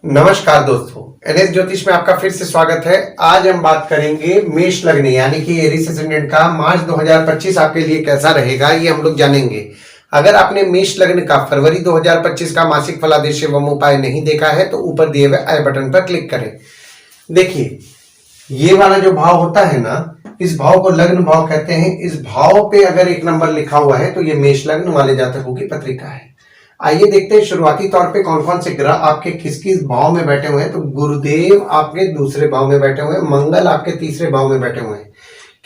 नमस्कार दोस्तों, एनएस ज्योतिष में आपका फिर से स्वागत है। आज हम बात करेंगे मेष लग्न यानी कि एरीज एसेंडेंट का मार्च 2025 आपके लिए कैसा रहेगा, ये हम लोग जानेंगे। अगर आपने मेष लग्न का फरवरी 2025 का मासिक फलादेश एवं उपाय नहीं देखा है तो ऊपर दिए हुए आई बटन पर क्लिक करें। देखिए, ये वाला जो भाव होता है ना, इस भाव को लग्न भाव कहते हैं। इस भाव पे अगर एक नंबर लिखा हुआ है तो ये मेष लग्न वाले जातकों की पत्रिका है। आइए देखते हैं शुरुआती तौर पे कौन कौन से ग्रह आपके किस किस भाव में बैठे हुए हैं। तो गुरुदेव आपके दूसरे भाव में बैठे हुए हैं, मंगल आपके तीसरे भाव में बैठे हुए हैं,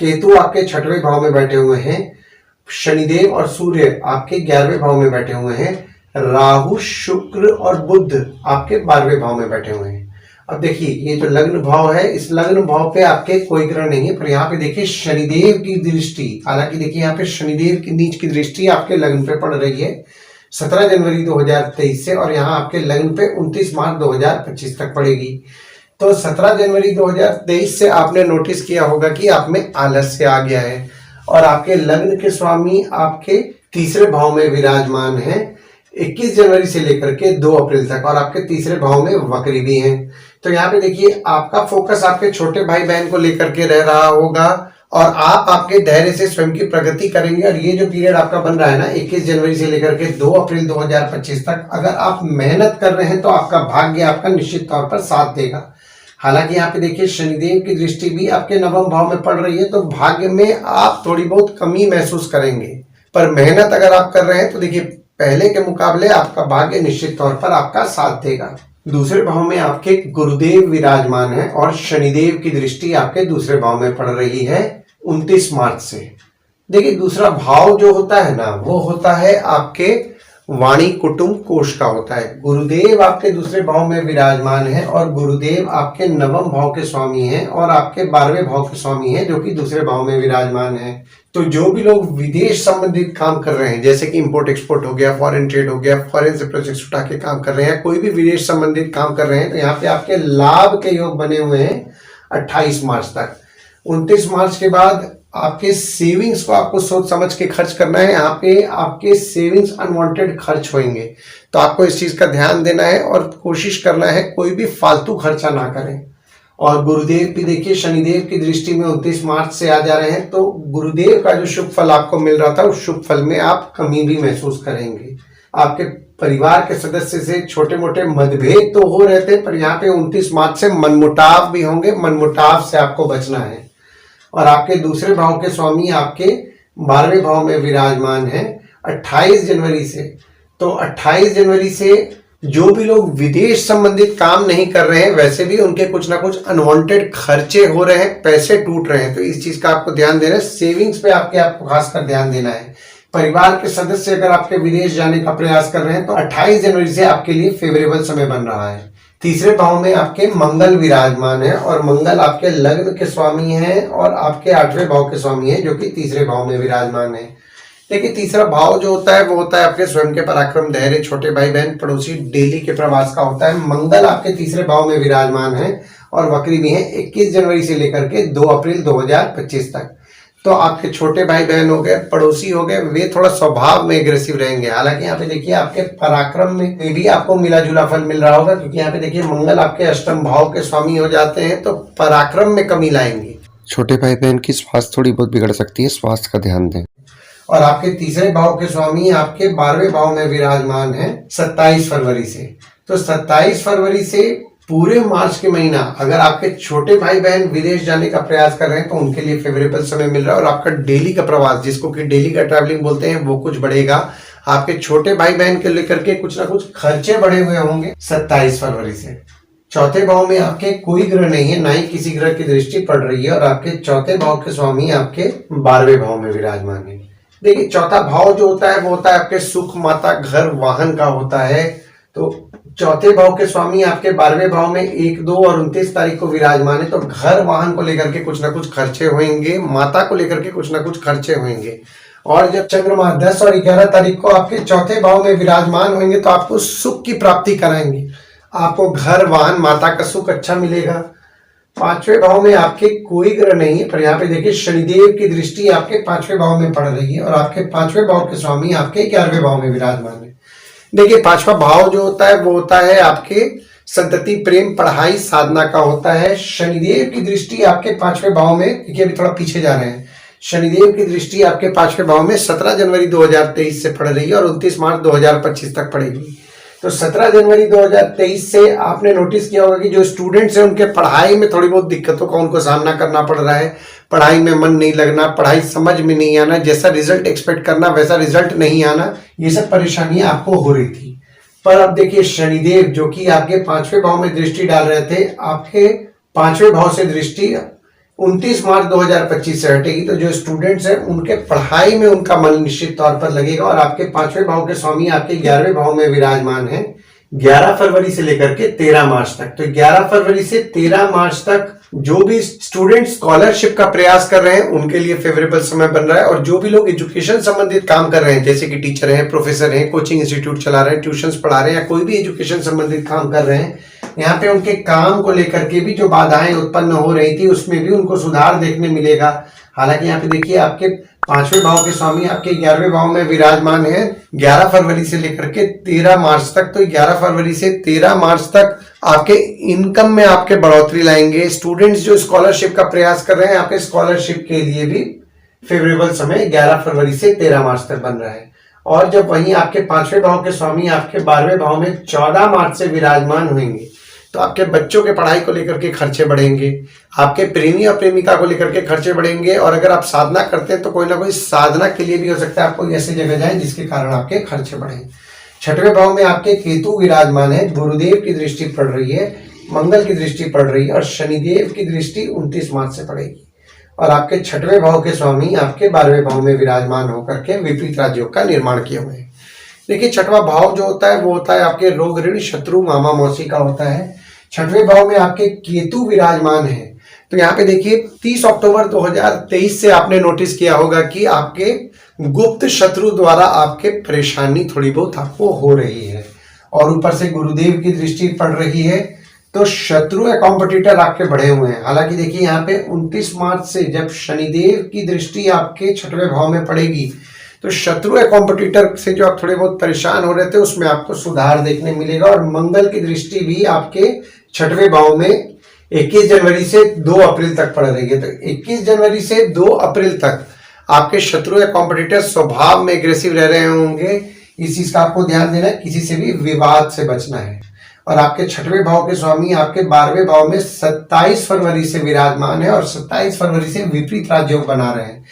केतु आपके छठवें भाव में बैठे हुए हैं, शनिदेव और सूर्य आपके 11वें भाव में बैठे हुए हैं, राहु शुक्र और बुध आपके 12वें भाव में बैठे हुए हैं। अब देखिए, ये जो लग्न भाव है, इस लग्न भाव पे आपके कोई ग्रह नहीं है, पर यहाँ पे देखिए शनिदेव की दृष्टि, हालांकि देखिए यहाँ पे शनिदेव की नीच की दृष्टि आपके लग्न पे पड़ रही है 17 जनवरी 2023 से, और यहाँ आपके लग्न पे 29 मार्च 2025 तक पड़ेगी। तो 17 जनवरी 2023 से आपने नोटिस किया होगा कि आप में आलस्य आ गया है, और आपके लग्न के स्वामी आपके तीसरे भाव में विराजमान है 21 जनवरी से लेकर के 2 अप्रैल तक, और आपके तीसरे भाव में वक्री भी हैं। तो यहाँ पे देखिए, आपका फोकस आपके छोटे भाई बहन को लेकर के रह रहा होगा, और आप आपके धैर्य से स्वयं की प्रगति करेंगे। और ये जो पीरियड आपका बन रहा है ना, 21 जनवरी से लेकर के 2 अप्रैल 2025 तक, अगर आप मेहनत कर रहे हैं तो आपका भाग्य आपका निश्चित तौर पर साथ देगा। हालांकि यहाँ पे देखिए शनिदेव की दृष्टि भी आपके 9वें भाव में पड़ रही है, तो भाग्य में आप थोड़ी बहुत कमी महसूस करेंगे, पर मेहनत अगर आप कर रहे हैं तो देखिए पहले के मुकाबले आपका भाग्य निश्चित तौर पर आपका साथ देगा। दूसरे भाव में आपके गुरुदेव विराजमान है, और शनिदेव की दृष्टि आपके दूसरे भाव में पड़ रही है 29 मार्च से। देखिए, दूसरा भाव जो होता है ना, वो होता है आपके वाणी कुटुंब कोष का होता है। गुरुदेव आपके दूसरे भाव में विराजमान है, और गुरुदेव आपके 9वें भाव के स्वामी हैं, और आपके 12वें भाव के स्वामी हैं, जो कि दूसरे भाव में विराजमान है। तो जो भी लोग विदेश संबंधित काम कर रहे हैं, जैसे कि इंपोर्ट एक्सपोर्ट हो गया, फॉरेन ट्रेड हो गया, फॉरेन से प्रोजेक्ट उठा के काम कर रहे हैं, कोई भी विदेश संबंधित काम कर रहे हैं, तो यहाँ पे आपके लाभ के योग बने हुए हैं 28 मार्च तक। 29 मार्च के बाद आपके सेविंग्स को आपको सोच समझ के खर्च करना है। यहाँ पे आपके सेविंग्स अनवांटेड खर्च होंगे, तो आपको इस चीज का ध्यान देना है और कोशिश करना है कोई भी फालतू खर्चा ना करें। और गुरुदेव भी देखिए शनिदेव की दृष्टि में 29 मार्च से आ जा रहे हैं, तो गुरुदेव का जो शुभ फल आपको मिल रहा था, उस शुभ फल में आप कमी भी महसूस करेंगे। आपके परिवार के सदस्य से छोटे मोटे मतभेद तो हो रहे थे, पर यहाँ पे 29 मार्च से मनमुटाव भी होंगे। मनमुटाव से आपको बचना है। और आपके दूसरे भाव के स्वामी आपके 12वें भाव में विराजमान है 28 जनवरी से। तो 28 जनवरी से जो भी लोग विदेश संबंधित काम नहीं कर रहे हैं, वैसे भी उनके कुछ ना कुछ अनवांटेड खर्चे हो रहे हैं, पैसे टूट रहे हैं, तो इस चीज का आपको ध्यान देना है। सेविंग्स पे आपको खासकर ध्यान देना है। परिवार के सदस्य अगर आपके विदेश जाने का प्रयास कर रहे हैं, तो 28 जनवरी से आपके लिए फेवरेबल समय बन रहा है। तीसरे भाव में आपके मंगल विराजमान है, और मंगल आपके लग्न के स्वामी हैं, और आपके 8वें भाव के स्वामी हैं, जो कि तीसरे भाव में विराजमान है। देखिए, तीसरा भाव जो होता है वो होता है आपके स्वयं के पराक्रम, धैर्य, छोटे भाई बहन, पड़ोसी, डेली के प्रवास का होता है। मंगल आपके तीसरे भाव में विराजमान है, और वक्री भी है 21 जनवरी से लेकर के 2 अप्रैल 2025 तक। तो आपके छोटे भाई बहन हो गए, पड़ोसी हो गए, वे थोड़ा स्वभाव में एग्रेसिव रहेंगे। हालांकि यहाँ पे देखिए आपके पराक्रम में भी आपको मिला जुला फल मिल रहा होगा, क्योंकि यहाँ पे देखिए मंगल आपके अष्टम भाव के स्वामी हो जाते हैं, तो पराक्रम में कमी लाएंगे। छोटे भाई बहन की स्वास्थ्य थोड़ी बहुत बिगड़ सकती है, स्वास्थ्य का ध्यान दें। और आपके तीसरे भाव के स्वामी आपके 12वें भाव में विराजमान है 27 फरवरी से। तो 27 फरवरी से पूरे मार्च के महीना अगर आपके छोटे भाई बहन विदेश जाने का प्रयास कर रहे हैं, तो उनके लिए फेवरेबल समय मिल रहा है। और आपका डेली का प्रवास, जिसको कि डेली का ट्रैवलिंग बोलते हैं, वो कुछ बढ़ेगा। आपके छोटे भाई बहन के लेकर के कुछ ना कुछ खर्चे बढ़े हुए होंगे 27 फरवरी से। चौथे भाव में आपके कोई ग्रह नहीं है, ना ही किसी ग्रह की दृष्टि पड़ रही है, और आपके चौथे भाव के स्वामी आपके 12वें भाव में विराजमान है। देखिए, चौथा भाव जो होता है वो होता है आपके सुख, माता, घर, वाहन का होता है। तो चौथे भाव के स्वामी आपके 12वें भाव में 1, 2 और 29 तारीख को विराजमान है, तो घर वाहन को लेकर के कुछ ना कुछ खर्चे होंगे, माता को लेकर के कुछ ना कुछ खर्चे होंगे। और जब चंद्रमा 10 और 11 तारीख को आपके चौथे भाव में विराजमान होंगे, तो आपको सुख की प्राप्ति कराएंगे। आपको घर, वाहन, माता का सुख अच्छा मिलेगा। 5वें भाव में आपके कोई ग्रह नहीं है, पर यहाँ पे देखिए शनिदेव की दृष्टि आपके 5वें भाव में पड़ रही है, और आपके 5वें भाव के स्वामी आपके 11वें भाव में विराजमान है। देखिए, 5वां भाव जो होता है वो होता है आपके संतति, प्रेम, पढ़ाई, साधना का होता है। शनिदेव की दृष्टि आपके 5वें भाव में, देखिए अभी थोड़ा पीछे जा रहे हैं, शनिदेव की दृष्टि आपके 5वें भाव में 17 जनवरी 2023 से पड़ रही है और 29 मार्च 2025 तक पड़ेगी। तो 17 जनवरी 2023 से आपने नोटिस किया होगा कि जो स्टूडेंट्स हैं उनके पढ़ाई में थोड़ी बहुत दिक्कतों का उनको सामना करना पड़ रहा है। पढ़ाई में मन नहीं लगना, पढ़ाई समझ में नहीं आना, जैसा रिजल्ट एक्सपेक्ट करना वैसा रिजल्ट नहीं आना, ये सब परेशानियां आपको हो रही थी। पर अब देखिए शनिदेव जो कि आपके 5वें भाव में दृष्टि डाल रहे थे, आपके 5वें भाव से दृष्टि 29 मार्च 2025 से हटेगी। तो जो स्टूडेंट्स हैं उनके पढ़ाई में उनका मन निश्चित तौर पर लगेगा। और आपके 5वें भाव के स्वामी आपके 11वें भाव में विराजमान है 11 फरवरी से लेकर के 13 मार्च तक। तो 11 फरवरी से 13 मार्च तक जो भी स्टूडेंट स्कॉलरशिप का प्रयास कर रहे हैं उनके लिए फेवरेबल समय बन रहा है। और जो भी लोग एजुकेशन संबंधित काम कर रहे हैं, जैसे कि टीचर हैं, प्रोफेसर हैं, कोचिंग इंस्टीट्यूट चला रहे हैं, ट्यूशंस पढ़ा रहे हैं, या कोई भी एजुकेशन संबंधित काम कर रहे हैं, यहाँ पे उनके काम को लेकर के भी जो बाधाएं उत्पन्न हो रही थी उसमें भी उनको सुधार देखने मिलेगा। हालांकि यहाँ पे देखिए आपके 5वें भाव के स्वामी आपके 11वें भाव में विराजमान है 11 फरवरी से लेकर के 13 मार्च तक। तो 11 फरवरी से 13 मार्च तक आपके इनकम में आपके बढ़ोतरी लाएंगे। स्टूडेंट्स जो स्कॉलरशिप का प्रयास कर रहे हैं, आपके स्कॉलरशिप के लिए भी फेवरेबल समय 11 फरवरी से 13 मार्च तक बन रहा है। और जब वहीं आपके 5वें भाव के स्वामी आपके 12वें भाव में 14 मार्च से विराजमान होंगे, तो आपके बच्चों के पढ़ाई को लेकर के खर्चे बढ़ेंगे, आपके प्रेमी और प्रेमिका को लेकर के खर्चे बढ़ेंगे। और अगर आप साधना करते हैं तो कोई ना कोई साधना के लिए भी हो सकता है आपको ऐसी जगह जाए जिसके कारण आपके खर्चे बढ़े। 6वें भाव में आपके केतु विराजमान है, गुरुदेव की दृष्टि पड़ रही है, मंगल की दृष्टि पड़ रही है और शनिदेव की दृष्टि 29 मार्च से पड़ेगी। और आपके 6वें भाव के स्वामी आपके 12वें भाव में विराजमान होकर के विपरीत राजयोग का निर्माण किए हुए हैं। देखिए 6वां भाव जो होता है वो होता है आपके रोग, ऋण, शत्रु, मामा, मौसी का होता है। 6वें भाव में आपके केतु विराजमान है। तो यहाँ पे देखिए 30 अक्टूबर 2023 से आपने नोटिस किया होगा कि आपके गुप्त शत्रु द्वारा आपके परेशानी थोड़ी बहुत आपको हो रही है। और ऊपर से गुरुदेव की दृष्टि पड़ रही है, तो शत्रु या कॉम्पिटिटर आपके बढ़े हुए हैं। हालांकि देखिए यहाँ पे 29 मार्च से जब शनिदेव की दृष्टि आपके 6वें भाव में पड़ेगी, तो शत्रु या कॉम्पिटिटर से जो आप थोड़े बहुत परेशान हो रहे थे उसमें आपको सुधार देखने मिलेगा। और मंगल की दृष्टि भी आपके 6वें भाव में 21 जनवरी से 2 अप्रैल तक पड़ रही है। तो 21 जनवरी से 2 अप्रैल तक आपके शत्रु या कॉम्पिटिटर स्वभाव में एग्रेसिव रह रहे होंगे। इस चीज का आपको ध्यान देना है, किसी से भी विवाद से बचना है। और आपके 6वें भाव के स्वामी आपके 12वें भाव में 27 फरवरी से विराजमान है और 27 फरवरी से विपरीत राजयोग बना रहे हैं।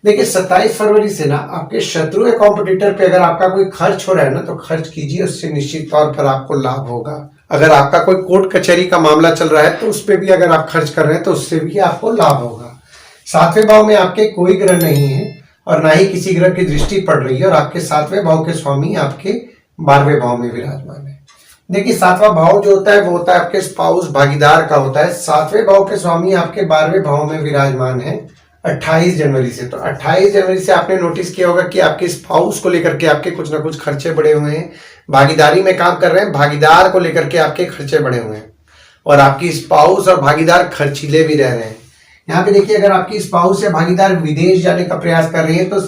देखिए 27 फरवरी से ना आपके शत्रु या कॉम्पिटिटर पे अगर आपका कोई खर्च हो रहा है ना, तो खर्च कीजिए, उससे निश्चित तौर पर आपको लाभ होगा। अगर आपका कोई कोर्ट कचहरी का मामला चल रहा है तो उस पर भी अगर आप खर्च कर रहे हैं तो उससे भी आपको लाभ होगा। 7वें भाव में आपके कोई ग्रह नहीं है और ना ही किसी ग्रह की दृष्टि पड़ रही है और आपके 7वें भाव के स्वामी आपके 12वें भाव में विराजमान है। देखिए 7वां भाव जो होता है वो होता है आपके स्पाउस, भागीदार का होता है। 7वें भाव के स्वामी आपके 12वें भाव में विराजमान है 28 जनवरी से। तो 28 जनवरी से आपने नोटिस किया होगा कि आपके स्पाउस को लेकर के आपके कुछ ना कुछ खर्चे बढ़े हुए हैं। भागीदारी में काम कर रहे हैं, भागीदार को लेकर के आपके खर्चे बढ़े हुए हैं और आपकी स्पाउस और भागीदार खर्चीले भी रह रहे हैं। यहाँ पे देखिए अगर आपकी स्पाउस या भागीदार विदेश जाने का प्रयास कर रही है तो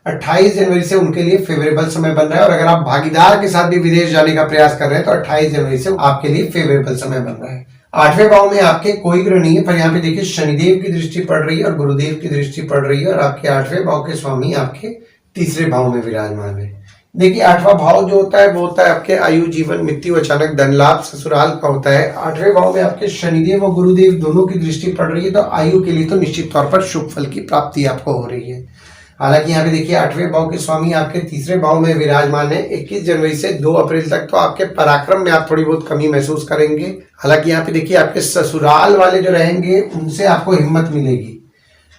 28 जनवरी से उनके लिए फेवरेबल समय बन रहा है। और अगर आप भागीदार के साथ भी विदेश जाने का प्रयास कर रहे हैं तो 28 जनवरी से आपके लिए फेवरेबल समय बन रहा है। 8वें भाव में आपके कोई ग्रह नहीं है, पर यहाँ पे देखिए शनिदेव की दृष्टि पड़ रही है और गुरुदेव की दृष्टि पड़ रही है और आपके 8वें भाव के स्वामी आपके 3रे भाव में विराजमान है। देखिए 8वां भाव जो होता है वो होता है आपके आयु, जीवन, मृत्यु, अचानक धन लाभ, ससुराल का होता है। 8वें भाव में आपके शनिदेव और गुरुदेव दोनों की दृष्टि पड़ रही है, तो आयु के लिए तो निश्चित तौर पर शुभ फल की प्राप्ति आपको हो रही है। हालांकि यहाँ पे देखिए 8वें भाव के स्वामी आपके 3रे भाव में विराजमान है 21 जनवरी से 2 अप्रैल तक। तो आपके पराक्रम में आप थोड़ी बहुत कमी महसूस करेंगे। हालांकि यहाँ पे देखिए आपके ससुराल वाले जो रहेंगे उनसे आपको हिम्मत मिलेगी।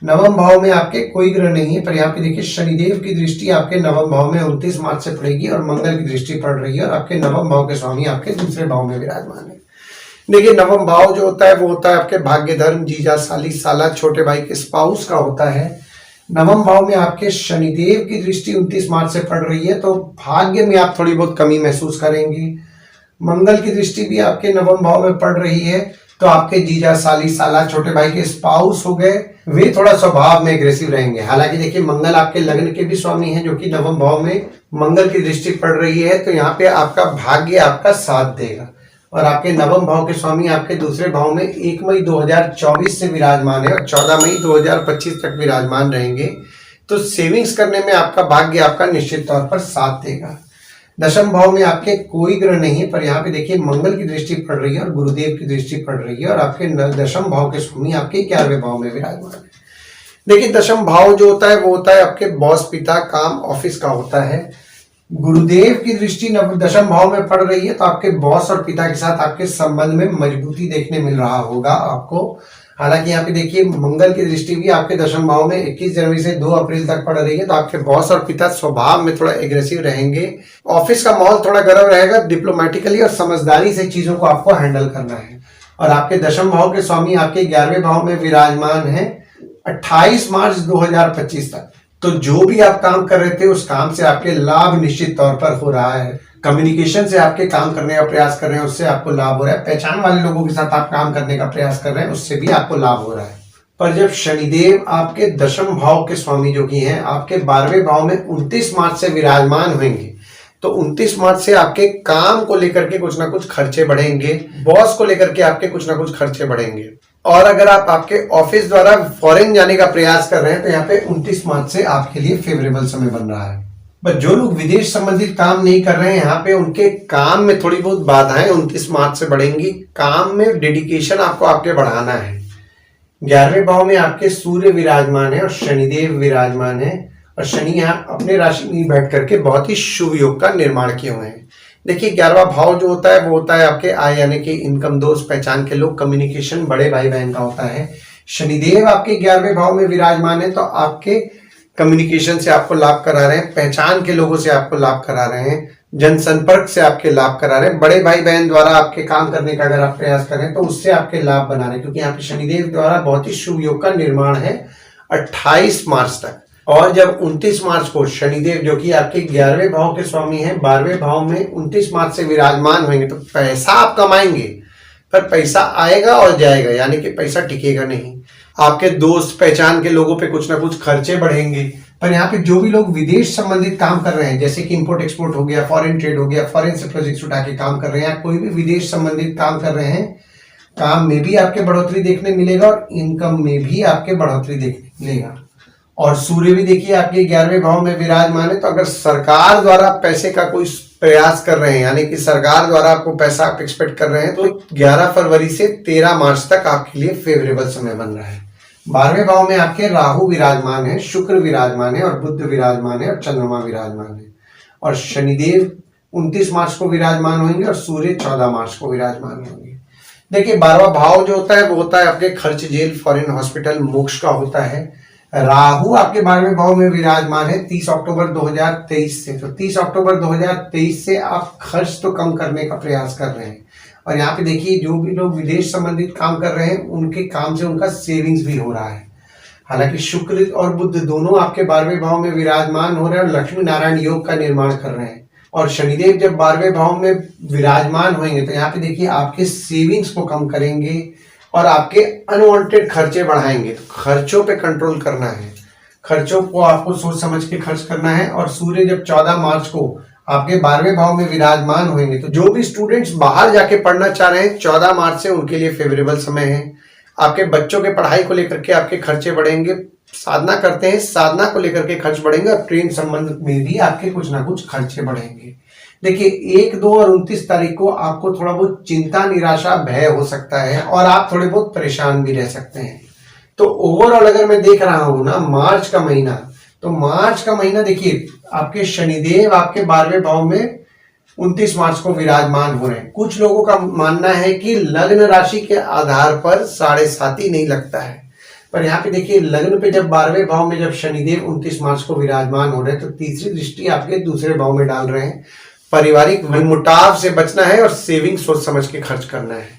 9वें भाव में आपके कोई ग्रह नहीं है, पर यहाँ पे देखिए शनिदेव की दृष्टि आपके 9वें भाव में 29 मार्च से पड़ेगी और मंगल की दृष्टि पड़ रही है और आपके 9वें भाव के स्वामी आपके 2रे भाव में विराजमान है। देखिए 9वां भाव जो होता है वो होता है आपके भाग्य, धर्म, जीजा, साली, साला, छोटे भाई के स्पाउस का होता है। 9वें भाव में आपके शनिदेव की दृष्टि 29 मार्च से पड़ रही है, तो भाग्य में आप थोड़ी बहुत कमी महसूस करेंगे। मंगल की दृष्टि भी आपके 9वें भाव में पड़ रही है, तो आपके जीजा, साली, साला, छोटे भाई के स्पाउस हो गए, वे थोड़ा स्वभाव में एग्रेसिव रहेंगे। हालांकि देखिए मंगल आपके लग्न के भी स्वामी हैं, जो कि 9वें भाव में मंगल की दृष्टि पड़ रही है, तो यहाँ पे आपका भाग्य आपका साथ देगा। और आपके नवम भाव के स्वामी आपके दूसरे भाव में 1 मई 2024 से विराजमान है और 14 मई 2025 तक विराजमान रहेंगे। तो सेविंग्स करने में आपका भाग्य आपका निश्चित तौर पर साथ देगा। दशम भाव में आपके कोई ग्रह नहीं है, पर यहाँ पे देखिए मंगल की दृष्टि पड़ रही है और गुरुदेव की दृष्टि पड़ रही है और आपके दशम भाव के स्वामी आपके 11वें भाव में विराजमान है। देखिए दशम भाव जो होता है वो होता है आपके बॉस, पिता, काम, ऑफिस का होता है। गुरुदेव की दृष्टि दशम भाव में पड़ रही है तो आपके बॉस और पिता के साथ आपके संबंध में मजबूती देखने मिल रहा होगा आपको। हालांकि यहाँ पे देखिए मंगल की दृष्टि भी आपके दशम भाव में 21 जनवरी से 2 अप्रैल तक पड़ रही है, तो आपके बॉस और पिता स्वभाव में थोड़ा एग्रेसिव रहेंगे। ऑफिस का माहौल थोड़ा गर्म रहेगा, डिप्लोमेटिकली और समझदारी से चीजों को आपको हैंडल करना है। और आपके दशम भाव के स्वामी आपके 11वें भाव में विराजमान है 28 मार्च 2025 तक। तो जो भी आप काम कर रहे थे उस काम से आपके लाभ निश्चित तौर पर हो रहा है। कम्युनिकेशन से आपके काम करने का प्रयास कर रहे हैं, उससे आपको लाभ हो रहा है। पहचान वाले लोगों के साथ आप काम करने का प्रयास कर रहे हैं, उससे भी आपको लाभ हो रहा है। पर जब शनिदेव आपके दशम भाव के स्वामी जो कि हैं आपके 12वें भाव में 29 मार्च से विराजमान होंगे, तो 29 मार्च से आपके काम को लेकर के कुछ ना कुछ खर्चे बढ़ेंगे, बॉस को लेकर के आपके कुछ ना कुछ खर्चे बढ़ेंगे। और अगर आप आपके ऑफिस द्वारा फॉरेन जाने का प्रयास कर रहे हैं तो यहाँ पे 29 मार्च से आपके लिए फेवरेबल समय बन रहा है। बट जो लोग विदेश संबंधित काम नहीं कर रहे हैं यहाँ पे उनके काम में थोड़ी बहुत बाधाएं 29 मार्च से बढ़ेंगी। काम में डेडिकेशन आपको आपके बढ़ाना है। 11वें भाव में आपके सूर्य विराजमान है और शनिदेव विराजमान है और शनि यहाँ अपने राशि में बैठ करके बहुत ही शुभ योग का निर्माण किए हुए हैं। देखिए 11वां भाव जो होता है वो होता है आपके आय यानी कि इनकम, दोस्त, पहचान के लोग, कम्युनिकेशन, बड़े भाई बहन का होता है। शनिदेव आपके 11वें भाव में विराजमान है तो आपके कम्युनिकेशन से आपको लाभ करा रहे हैं, पहचान के लोगों से आपको लाभ करा रहे हैं, जनसंपर्क से आपके लाभ करा रहे हैं, बड़े भाई बहन द्वारा आपके काम करने का अगर आप प्रयास करें तो उससे आपके लाभ बना रहे हैं, क्योंकि यहाँ पे शनिदेव द्वारा बहुत ही शुभ योग का निर्माण है 28 मार्च तक। और जब 29 मार्च को शनिदेव जो कि आपके 11वें भाव के स्वामी हैं 12वें भाव में 29 मार्च से विराजमान होंगे, तो पैसा आप कमाएंगे पर पैसा आएगा और जाएगा, यानी कि पैसा टिकेगा नहीं। आपके दोस्त, पहचान के लोगों पे कुछ ना कुछ खर्चे बढ़ेंगे। पर यहाँ पे जो भी लोग विदेश संबंधित काम कर रहे हैं, जैसे कि इंपोर्ट एक्सपोर्ट हो गया, फॉरेन ट्रेड हो गया, फॉरेन से प्रोजेक्ट्स उठा के काम कर रहे हैं, कोई भी विदेश संबंधित काम कर रहे हैं, काम में भी आपके बढ़ोतरी देखने मिलेगा और इनकम में भी आपके बढ़ोतरी देखने मिलेगा। और सूर्य भी देखिए आपके 11वें भाव में विराजमान है, तो अगर सरकार द्वारा पैसे का कोई प्रयास कर रहे हैं, यानी कि सरकार द्वारा आपको पैसा आप एक्सपेक्ट कर रहे हैं, तो 11 फरवरी से 13 मार्च तक आपके लिए फेवरेबल समय बन रहा है। 12वें भाव में आपके राहु विराजमान है, शुक्र विराजमान है और बुध विराजमान है और चंद्रमा विराजमान है। और शनिदेव 29 मार्च को विराजमान होंगे और सूर्य 14 मार्च को विराजमान होंगे। देखिए 12वां भाव जो होता है वो होता है आपके खर्च, जेल, फॉरेन, हॉस्पिटल, मोक्ष का होता है। राहु आपके 12वें भाव में विराजमान है 30 अक्टूबर 2023 से। तो 30 अक्टूबर 2023 से आप खर्च तो कम करने का प्रयास कर रहे हैं। और यहाँ पे देखिए जो भी लोग विदेश संबंधित काम कर रहे हैं उनके काम से उनका सेविंग्स भी हो रहा है। हालांकि शुक्र और बुध दोनों आपके 12वें भाव में विराजमान हो रहे हैं और लक्ष्मी नारायण योग का निर्माण कर रहे हैं। और शनिदेव जब 12वें भाव में विराजमान होंगे तो यहाँ पे देखिए आपके सेविंग्स को कम करेंगे और आपके अनवांटेड खर्चे बढ़ाएंगे। तो खर्चों पे कंट्रोल करना है, खर्चों को आपको सोच समझ के खर्च करना है। और सूर्य जब 14 मार्च को आपके 12वें भाव में विराजमान होंगे तो जो भी स्टूडेंट्स बाहर जाके पढ़ना चाह रहे हैं 14 मार्च से उनके लिए फेवरेबल समय है। आपके बच्चों के पढ़ाई को लेकर के आपके खर्चे बढ़ेंगे, साधना करते हैं साधना को लेकर के खर्च बढ़ेंगे और प्रेम संबंध में भी आपके कुछ ना कुछ खर्चे बढ़ेंगे। देखिए 1, 2 और 29 तारीख को आपको थोड़ा बहुत चिंता, निराशा, भय हो सकता है और आप थोड़े बहुत परेशान भी रह सकते हैं। तो ओवरऑल अगर मैं देख रहा हूं ना मार्च का महीना, तो मार्च का महीना देखिए आपके शनिदेव आपके 12वें भाव में 29 मार्च को विराजमान हो रहे हैं। कुछ लोगों का मानना है कि लग्न राशि के आधार पर 7.5 नहीं लगता है, पर यहाँ पे देखिए लग्न पे जब 12वें भाव में जब शनिदेव 29 मार्च को विराजमान हो रहे हैं तो तीसरी दृष्टि आपके दूसरे भाव में डाल रहे हैं। पारिवारिक मनमुटाव से बचना है और सेविंग सोच समझ के खर्च करना है।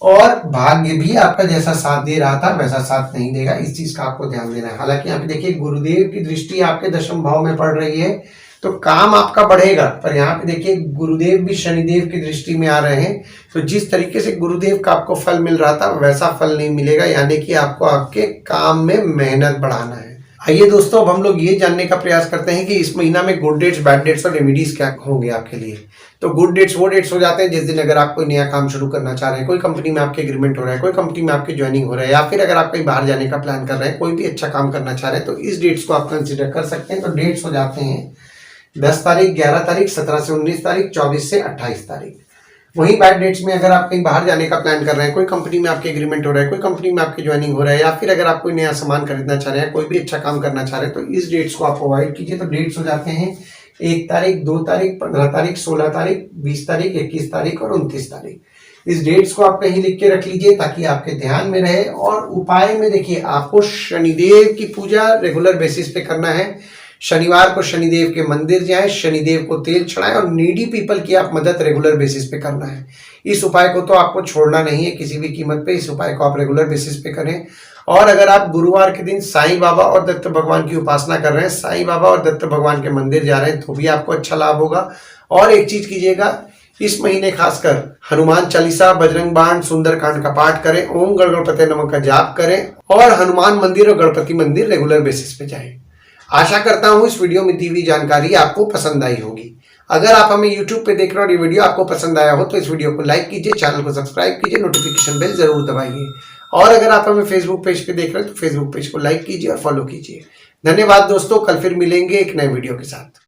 और भाग्य भी आपका जैसा साथ दे रहा था वैसा साथ नहीं देगा, इस चीज का आपको ध्यान देना है। हालांकि यहाँ पे देखिए गुरुदेव की दृष्टि आपके दशम भाव में पड़ रही है तो काम आपका बढ़ेगा, पर यहाँ पे देखिए गुरुदेव भी शनिदेव की दृष्टि में आ रहे हैं, तो जिस तरीके से गुरुदेव का आपको फल मिल रहा था वैसा फल नहीं मिलेगा, यानी कि आपको आपके काम में मेहनत बढ़ाना है। आइए दोस्तों, अब हम लोग ये जानने का प्रयास करते हैं कि इस महीना में गुड डेट्स, बैड डेट्स और रेमेडीज क्या होंगे आपके लिए। तो गुड डेट्स वो डेट्स हो जाते हैं जिस दिन अगर आप कोई नया काम शुरू करना चाह रहे हैं, कोई कंपनी में आपके एग्रीमेंट हो रहा है, कोई कंपनी में आपकी ज्वाइनिंग हो रहा है, या फिर अगर आप कहीं बाहर जाने का प्लान कर रहे हैं, कोई भी अच्छा काम करना चाह रहे हैं, तो इस डेट्स को आप कंसिडर कर सकते हैं। तो डेट्स हो जाते हैं 10 तारीख, 11 तारीख, 17 से 19 तारीख, 24 से 28 तारीख। वहीं बैड डेट्स में अगर आप कहीं बाहर जाने का प्लान कर रहे हैं, कोई कंपनी में आपके एग्रीमेंट हो रहा है, कोई कंपनी में आपकी ज्वाइनिंग हो रहा है, या फिर अगर आप कोई नया सामान खरीदना चाह रहे हैं, कोई भी अच्छा काम करना चाह रहे हैं, तो इस डेट्स को आप अवॉइड कीजिए। तो डेट्स हो जाते हैं 1 तारीख, 2 तारीख, 15 तारीख, 16 तारीख, 20 तारीख, 21 तारीख और 29 तारीख। इस डेट्स को आप कहीं लिख के रख लीजिए ताकि आपके ध्यान में रहे। और उपाय में देखिए, आपको शनिदेव की पूजा रेगुलर बेसिस पे करना है। शनिवार को शनिदेव के मंदिर जाएं, शनिदेव को तेल चढ़ाएं और नीडी पीपल की आप मदद रेगुलर बेसिस पे करना है। इस उपाय को तो आपको छोड़ना नहीं है किसी भी कीमत पे। इस उपाय को आप रेगुलर बेसिस पे करें। और अगर आप गुरुवार के दिन साईं बाबा और दत्त भगवान की उपासना कर रहे हैं, साईं बाबा और दत्त भगवान के मंदिर जा रहे हैं, तो भी आपको अच्छा लाभ होगा। और एक चीज कीजिएगा, इस महीने खासकर हनुमान चालीसा, बजरंग बाण, सुंदरकांड का पाठ करें, ओम गणपते नमः का जाप करें और हनुमान मंदिर और गणपति मंदिर रेगुलर बेसिस पे जाएं। आशा करता हूं इस वीडियो में दी हुई जानकारी आपको पसंद आई होगी। अगर आप हमें YouTube पे देख रहे हो और ये वीडियो आपको पसंद आया हो तो इस वीडियो को लाइक कीजिए, चैनल को सब्सक्राइब कीजिए, नोटिफिकेशन बेल जरूर दबाइए। और अगर आप हमें Facebook पेज पे देख रहे हो तो Facebook पेज को लाइक कीजिए और फॉलो कीजिए। धन्यवाद दोस्तों, कल फिर मिलेंगे एक नए वीडियो के साथ।